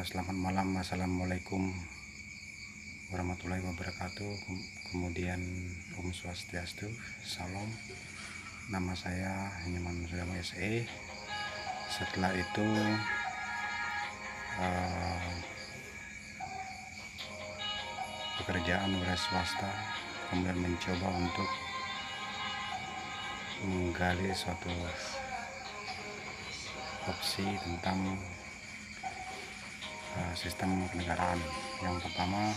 Selamat malam, assalamualaikum warahmatullahi wabarakatuh. Kemudian Om Swastiastu, Salam. Nama saya Nyoman Sudama SE. Setelah itu pekerjaan wira swasta, kemudian mencoba untuk menggali suatu opsi tentang sistem kenegaraan. Yang pertama,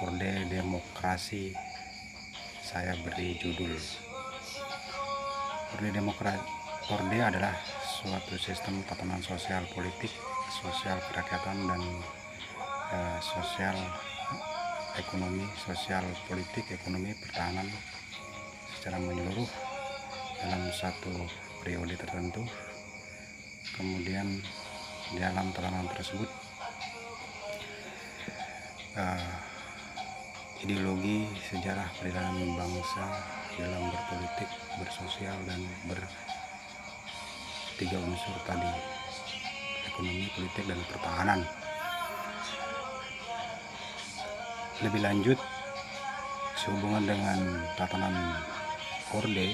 Orde Demokrasi. Saya beri judul Orde adalah suatu sistem tatanan sosial politik, sosial kerakyatan, dan sosial ekonomi, sosial politik, ekonomi, pertahanan secara menyeluruh dalam satu periode tertentu. Kemudian dalam tatanan tersebut ideologi, sejarah, perjalanan bangsa dalam berpolitik, bersosial, dan bertiga unsur tadi, ekonomi, politik, dan pertahanan. Lebih lanjut, sehubungan dengan tatanan Orde,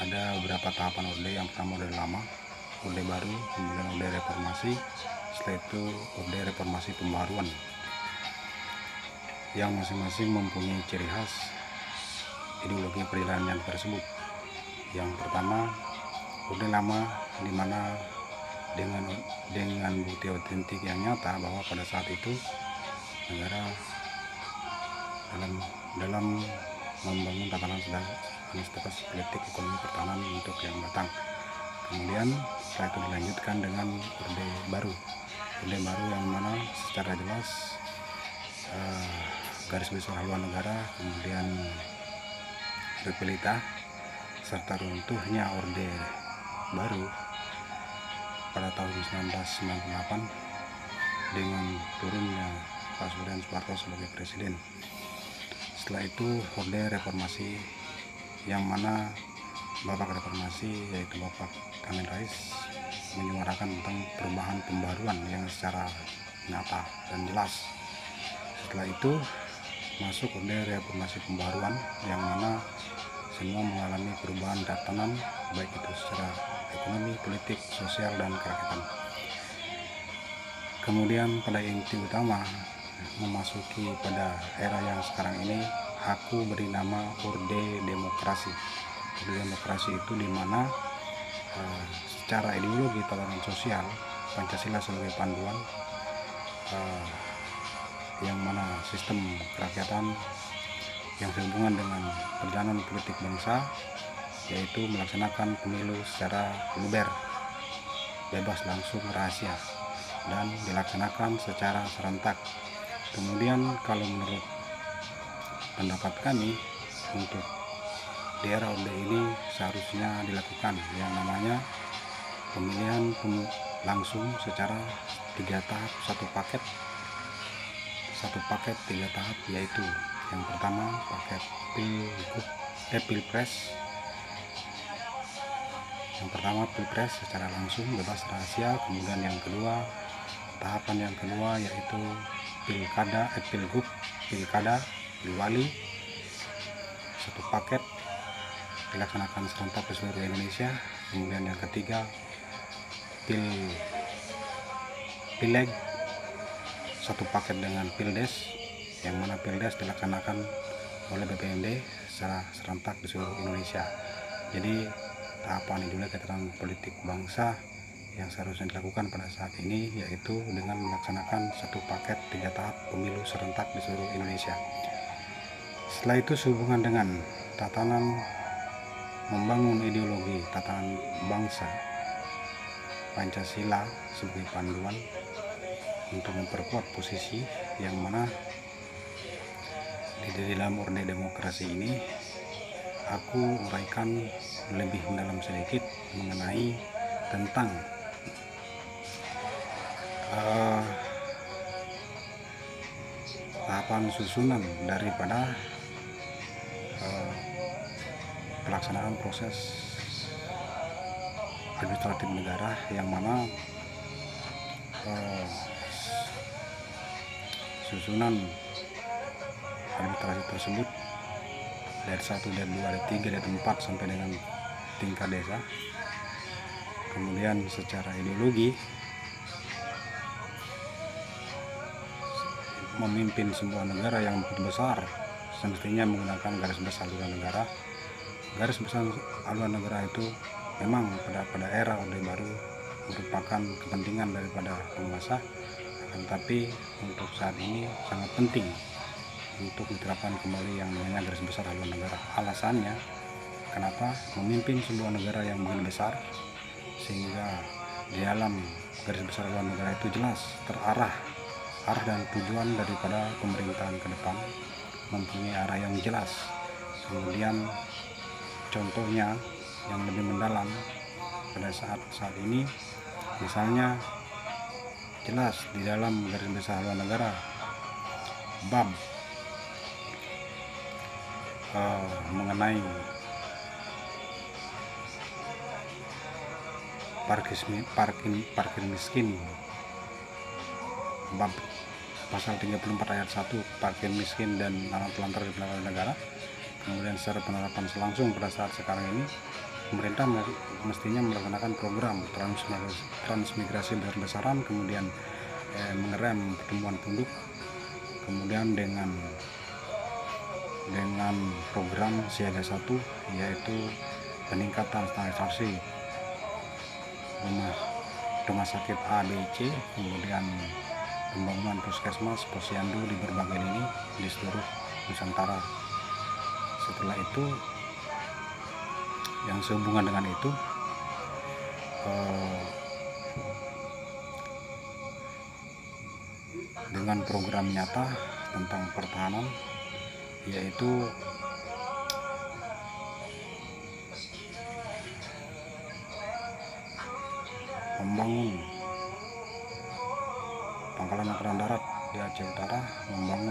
ada beberapa tahapan Orde. Yang pertama Orde Lama, Orde Baru, kemudian Orde Reformasi, setelah itu Orde Reformasi Pembaruan, yang masing-masing mempunyai ciri khas ideologi perjalanannya tersebut. Yang pertama Orde Lama, di mana dengan bukti otentik yang nyata bahwa pada saat itu negara dalam membangun tatanan stabilitas politik, ekonomi, pertahanan untuk yang datang. Kemudian setelah itu dilanjutkan dengan Orde Baru. Orde Baru yang mana secara jelas garis besar haluan negara, kemudian repelita, serta runtuhnya Orde Baru pada tahun 1998 dengan turunnya Pak Soeharto sebagai presiden. Setelah itu Orde Reformasi, yang mana Bapak Reformasi yaitu Bapak Amin Rais menyuarakan tentang perubahan pembaruan yang secara nyata dan jelas. Setelah itu masuk Orde Reformasi Pembaruan, yang mana semua mengalami perubahan tatanan, baik itu secara ekonomi, politik, sosial, dan kerakyatan. Kemudian pada inti utama memasuki pada era yang sekarang ini, aku beri nama Orde Demokrasi. Orde Demokrasi itu dimana secara ideologi tatanan sosial Pancasila sebagai panduan, yang mana sistem kerakyatan yang sehubungan dengan perjalanan politik bangsa, yaitu melaksanakan pemilu secara luber, bebas, langsung, rahasia, dan dilaksanakan secara serentak. Kemudian kalau menurut pendapat kami, untuk di era Orde ini seharusnya dilakukan yang namanya pemilihan langsung secara 3 tahap, satu paket 3 tahap, yaitu yang pertama paket pilpres. Yang pertama pilpres secara langsung, bebas, rahasia. Kemudian yang kedua, tahapan yang kedua yaitu pilkada, pilkada, pilwali, satu paket dilaksanakan serentak di seluruh Indonesia. Kemudian yang ketiga pileg, satu paket dengan pildes, yang mana pildes dilaksanakan oleh BPND secara serentak di seluruh Indonesia. Jadi tahapan ideologi keterangan politik bangsa yang seharusnya dilakukan pada saat ini yaitu dengan melaksanakan satu paket 3 tahap pemilu serentak di seluruh Indonesia. Setelah itu sehubungan dengan tatanan membangun ideologi tatanan bangsa Pancasila sebagai panduan untuk memperkuat posisi, yang mana di dalam Orde Demokrasi ini aku uraikan lebih mendalam sedikit mengenai tentang tahapan susunan daripada pelaksanaan proses administratif negara, yang mana susunan administrasi tersebut dari 1, dari 2, dari 3, dari 4 sampai dengan tingkat desa. Kemudian secara ideologi memimpin sebuah negara yang begitu besar semestinya menggunakan garis besar haluan negara. Garis besar haluan negara itu memang pada era Orde Baru merupakan kepentingan daripada penguasa, akan tapi untuk saat ini sangat penting untuk diterapkan kembali yang namanya garis besar haluan negara. Alasannya kenapa? Memimpin sebuah negara yang begitu besar, sehingga di dalam garis besar haluan negara itu jelas terarah arah dan tujuan daripada pemerintahan ke depan, mempunyai arah yang jelas. Kemudian contohnya yang lebih mendalam pada saat ini, misalnya jelas di dalam garis besar haluan negara bab mengenai parkir miskin, bab pasal 34 ayat 1 parkir miskin dan anak telantar di belakang negara. Kemudian secara penerapan langsung pada saat sekarang ini, pemerintah mestinya melaksanakan program transmigrasi besar-besaran, kemudian mengerem pertumbuhan penduduk, kemudian dengan program siaga 1, yaitu peningkatan sanitasi rumah sakit A, B, C, kemudian pembangunan puskesmas, posyandu di berbagai lini di seluruh Nusantara. Setelah itu, yang sehubungan dengan itu, dengan program nyata tentang pertahanan, yaitu membangun Pangkalan Angkatan Darat di Aceh Utara, membangun